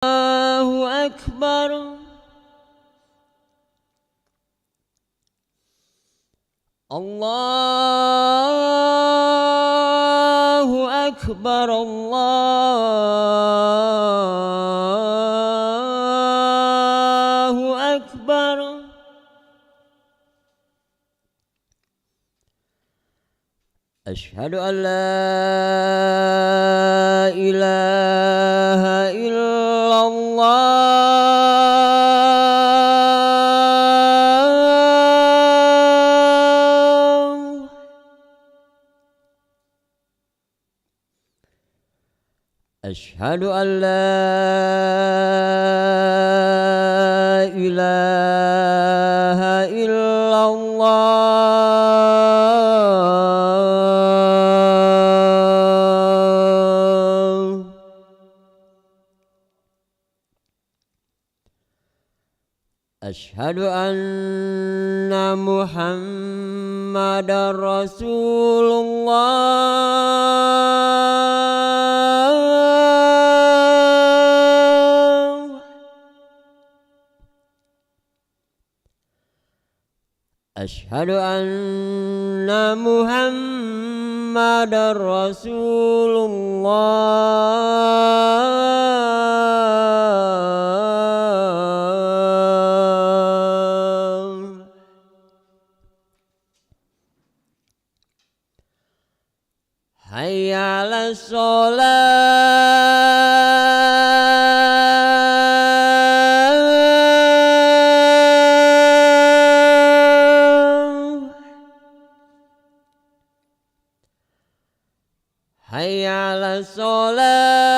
الله أكبر. الله أكبر. الله أكبر. أشهد أن لا إله إلا الله. أشهد أن لا إله إلا الله. أشهد أن محمدًا رسول الله. أشهد أن محمدًا رسول الله. حي على الصلاة. حي على الصلاة.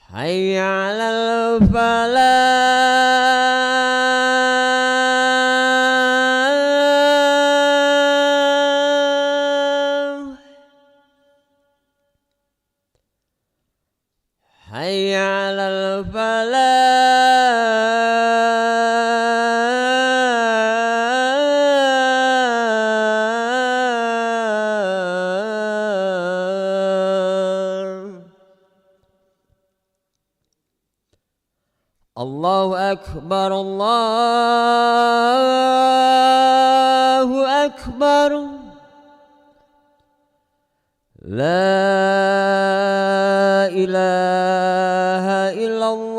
حي على الفلاح. حي على الفلاح. الله أكبر. الله أكبر. لا إله إلا الله.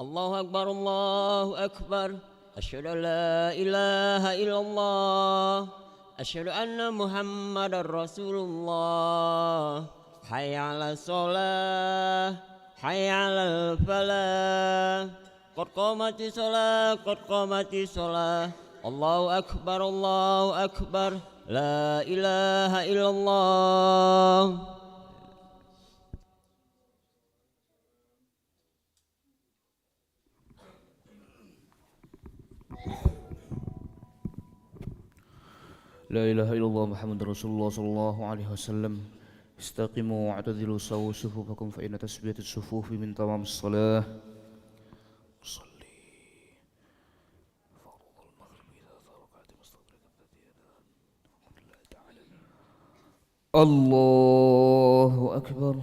الله أكبر الله أكبر. أشهد أن لا إله إلا الله. أشهد أن محمد رسول الله. حي على الصلاة حي على الفلاح. قد قامت الصلاة قد قامت الصلاة. الله أكبر الله أكبر. لا إله إلا الله. لا إله إلا الله محمد رسول الله صلى الله عليه وسلم. استقيموا واعتدلوا سووا صفوفكم فإن تسبية الصفوف من تمام الصلاة. صلي فرض المغرب إذا ركعت مستدركة الله أكبر.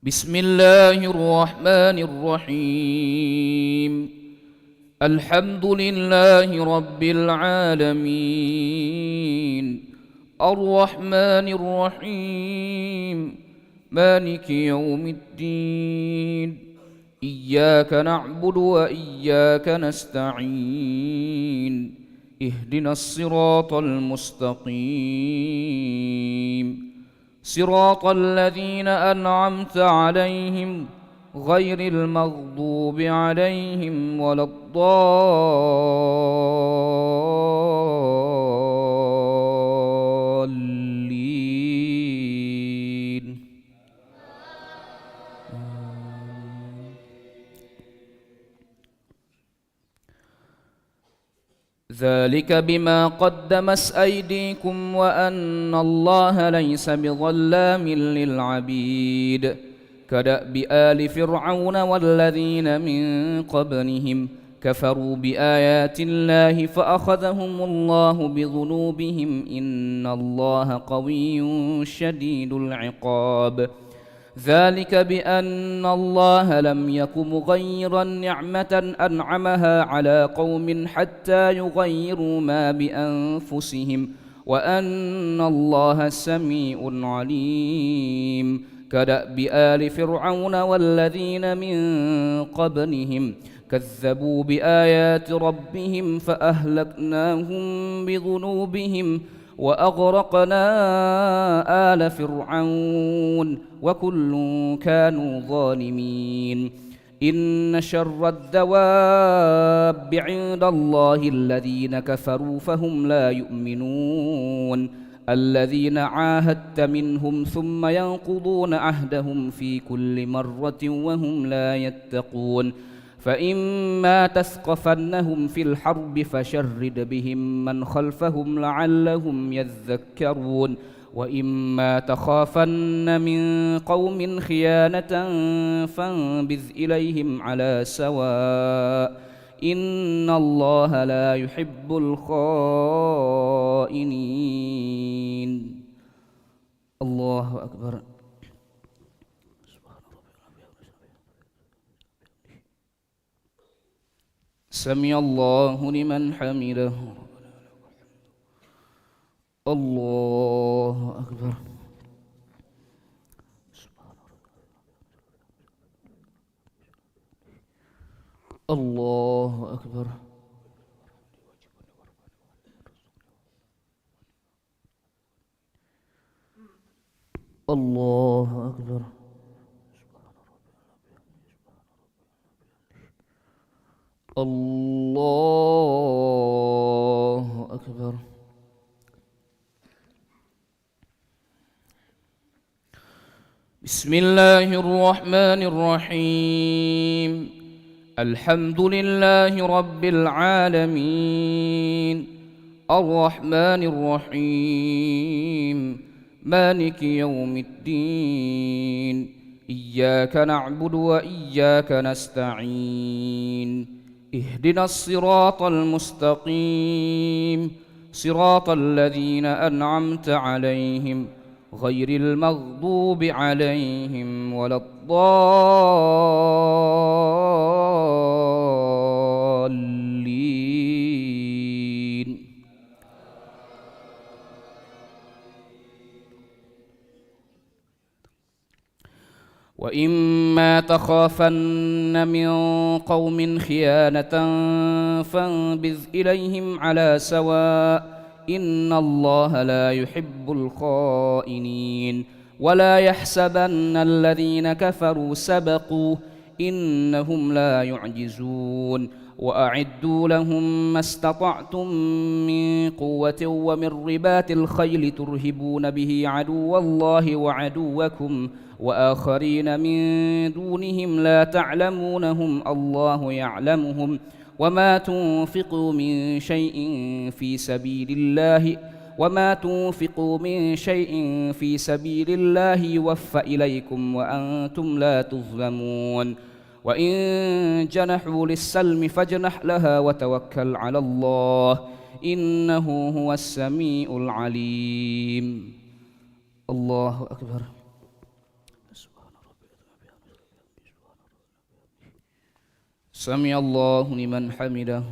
بسم الله الرحمن الرحيم. الحمد لله رب العالمين. الرحمن الرحيم مالك يوم الدين. إياك نعبد وإياك نستعين. اهدنا الصراط المستقيم صراط الذين أنعمت عليهم غير المغضوب عليهم ولا الضالين. ذلك بما قدمت أيديكم وأن الله ليس بظلام للعبيد. كدأب آل فرعون والذين من قبلهم كفروا بآيات الله فأخذهم الله بذنوبهم إن الله قوي شديد العقاب. ذلك بأن الله لم يك مغيرا نعمة أنعمها على قوم حتى يغيروا ما بأنفسهم وأن الله سميع عليم. كدأب آل فرعون والذين من قبلهم كذبوا بآيات ربهم فأهلكناهم بذنوبهم وأغرقنا آل فرعون وكل كانوا ظالمين. إن شر الدواب عند الله الذين كفروا فهم لا يؤمنون. الذين عاهدت منهم ثم ينقضون عهدهم في كل مرة وهم لا يتقون. فإما تثقفنهم في الحرب فشرد بهم من خلفهم لعلهم يذكرون. وإما تخافن من قوم خيانة فانبذ إليهم على سواء إن الله لا يحب الخائنين. الله أكبر. سمع الله لمن حمده. الله أكبر. الله أكبر. الله أكبر. الله أكبر. بسم الله الرحمن الرحيم. الحمد لله رب العالمين. الرحمن الرحيم مالك يوم الدين. إياك نعبد وإياك نستعين. اهدنا الصراط المستقيم صراط الذين أنعمت عليهم غير المغضوب عليهم ولا الضالين. وإما تخافن من قوم خيانة فانبذ إليهم على سواء إن الله لا يحب الخائنين. ولا يحسبن الذين كفروا سبقوا إنهم لا يعجزون. وأعدوا لهم ما استطعتم من قوة ومن رباط الخيل ترهبون به عدو الله وعدوكم وآخرين من دونهم لا تعلمونهم الله يعلمهم. وما تنفقوا من شيء في سبيل الله يوفى إليكم وأنتم لا تظلمون. وإن جنحوا للسلم فاجنح لها وتوكل على الله إنه هو السميع العليم. الله أكبر. سمع الله لمن حمده.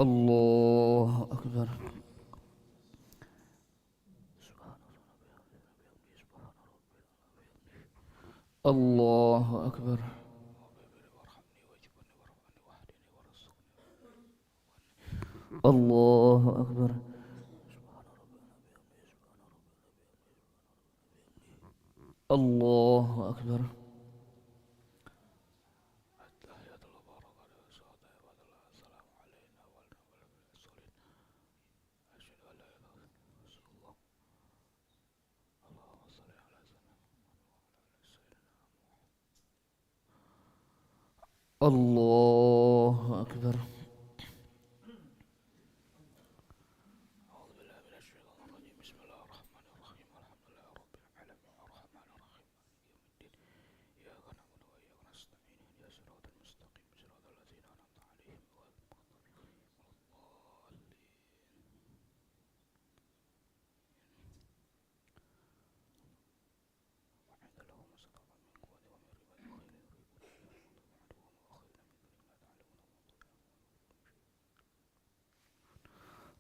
الله أكبر. الله أكبر. الله أكبر. الله أكبر. الله أكبر.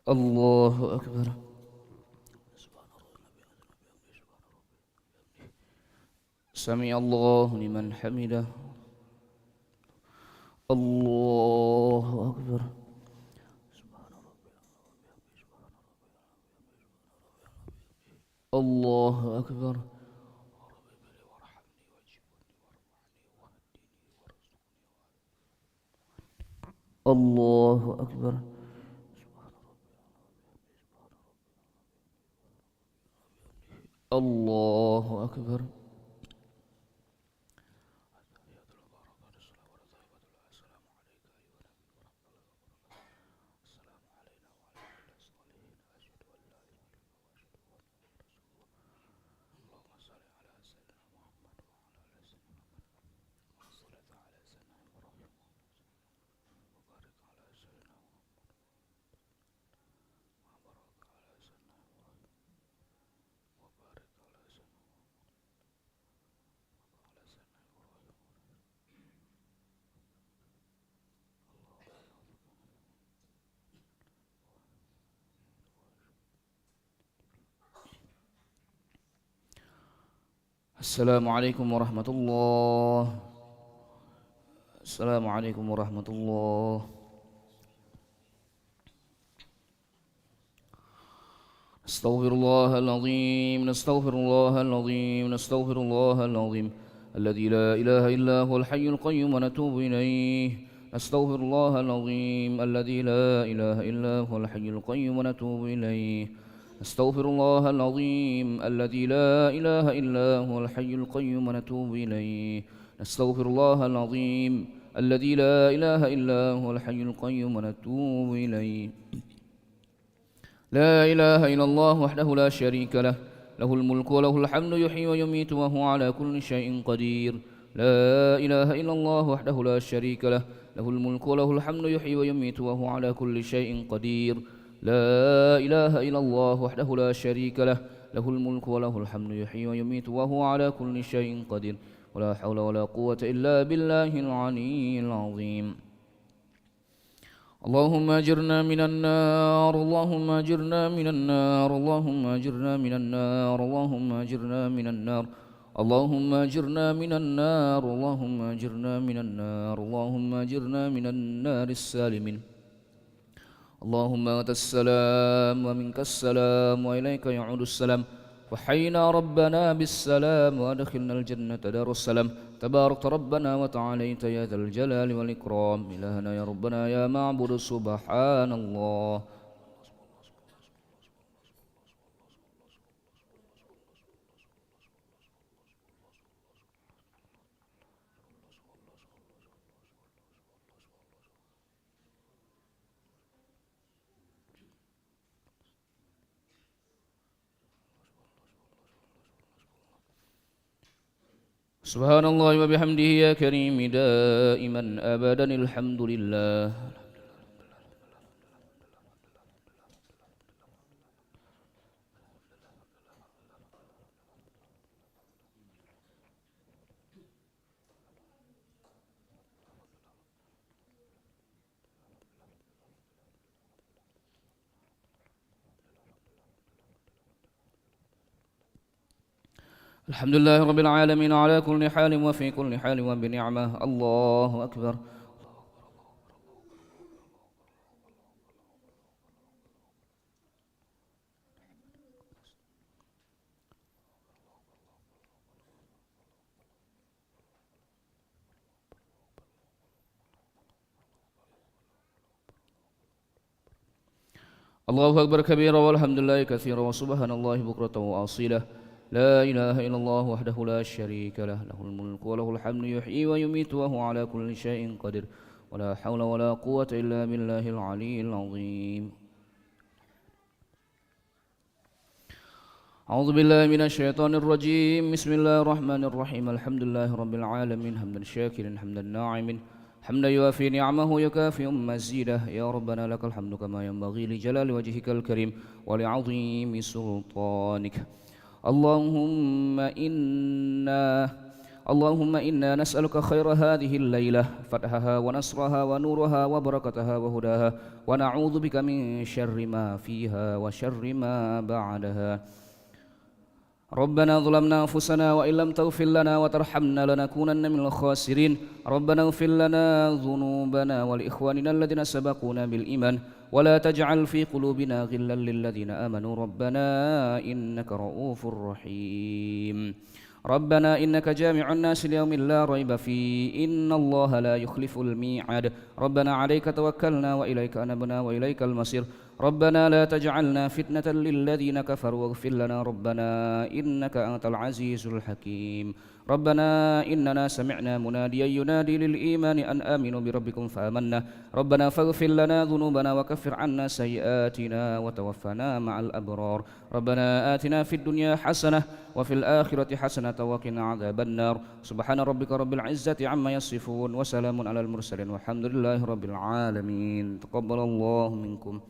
الله أكبر. سمع الله لمن حمده. الله أكبر. الله أكبر. الله أكبر. الله أكبر. السلام عليكم ورحمة الله. السلام عليكم ورحمة الله. نستغفر الله العظيم. نستغفر الله العظيم. نستغفر الله العظيم الذي لا إله إلا هو الحي القيوم ونتوب إليه. نستغفر الله العظيم الذي لا إله إلا هو الحي القيوم ونتوب إليه. نستغفر الله العظيم الذي لا إله إلا هو الحي القيوم ونتوب إليه. نستغفر الله العظيم الذي لا إله إلا هو الحي القيوم ونتوب إليه. لا إله إلا الله وحده لا شريك له، له الملك وله الحمد يحيي ويميت وهو على كل شيء قدير. لا إله إلا الله وحده لا شريك له، له الملك وله الحمد يحيي ويميت وهو على كل شيء قدير. لا إله إلا الله وحده لا شريك له له الملك وله الحمد يحيي ويميت وهو على كل شيء قدير ولا حول ولا قوة إلا بالله العلي العظيم اللهم أجرنا من النار اللهم أجرنا من النار اللهم أجرنا من النار اللهم أجرنا من النار اللهم أجرنا من النار اللهم أجرنا من النار اللهم أجرنا من النار السالمين اللهم أنت السلام ومنك السلام وإليك يعود السلام وحينا ربنا بالسلام وأدخلنا الجنة دار السلام تبارك ربنا وتعاليت يا ذا الجلال والإكرام إلهنا يا ربنا يا معبود سبحان الله سبحان الله وبحمده يا كريم دائما أبدا الحمد لله الحمد لله رب العالمين على كل حال وفي كل حال وبنعمة الله أكبر الله أكبر كبيرا والحمد لله كثيرا وسبحان الله بكرة وأصيلا لا إله إلا الله وحده لا شريك له له الملك وله الحمد يحيي ويميت وهو على كل شيء قدير ولا حول ولا قوة إلا بالله العلي العظيم أعوذ بالله من الشيطان الرجيم بسم الله الرحمن الرحيم الحمد لله رب العالمين حمدا شاكرا حمدا ناعما حمدا يوافي نعمه يكافئ مزيده يا ربنا لك الحمد كما ينبغي لجلال وجهك الكريم ولعظيم سلطانك اللهم إنا نسألك خير هذه الليلة فتحها ونصرها ونورها وبركتها وهداها ونعوذ بك من شر ما فيها وشر ما بعدها ربنا ظلمنا أنفسنا وإن لم تغفر لنا وترحمنا لنكونن من الخاسرين ربنا اغفر لنا ذنوبنا ولإخواننا الذين سبقونا بالإيمان ولا تجعل في قلوبنا غلا للذين آمنوا ربنا إنك رؤوف رحيم ربنا إنك جامع الناس ليوم لا ريب فيه إن الله لا يخلف الميعاد ربنا عليك توكلنا وإليك أنبنا وإليك المصير ربنا لا تجعلنا فتنة للذين كفروا واغفر لنا ربنا إنك أنت العزيز الحكيم ربنا إننا سمعنا مناديا ينادي للإيمان أن آمنوا بربكم فآمنا ربنا فاغفر لنا ذنوبنا وكفر عنا سيئاتنا وتوفنا مع الأبرار ربنا آتنا في الدنيا حسنة وفي الآخرة حسنة وقنا عذاب النار سبحان ربك رب العزة عما يصفون وسلام على المرسلين والحمد لله رب العالمين تقبل الله منكم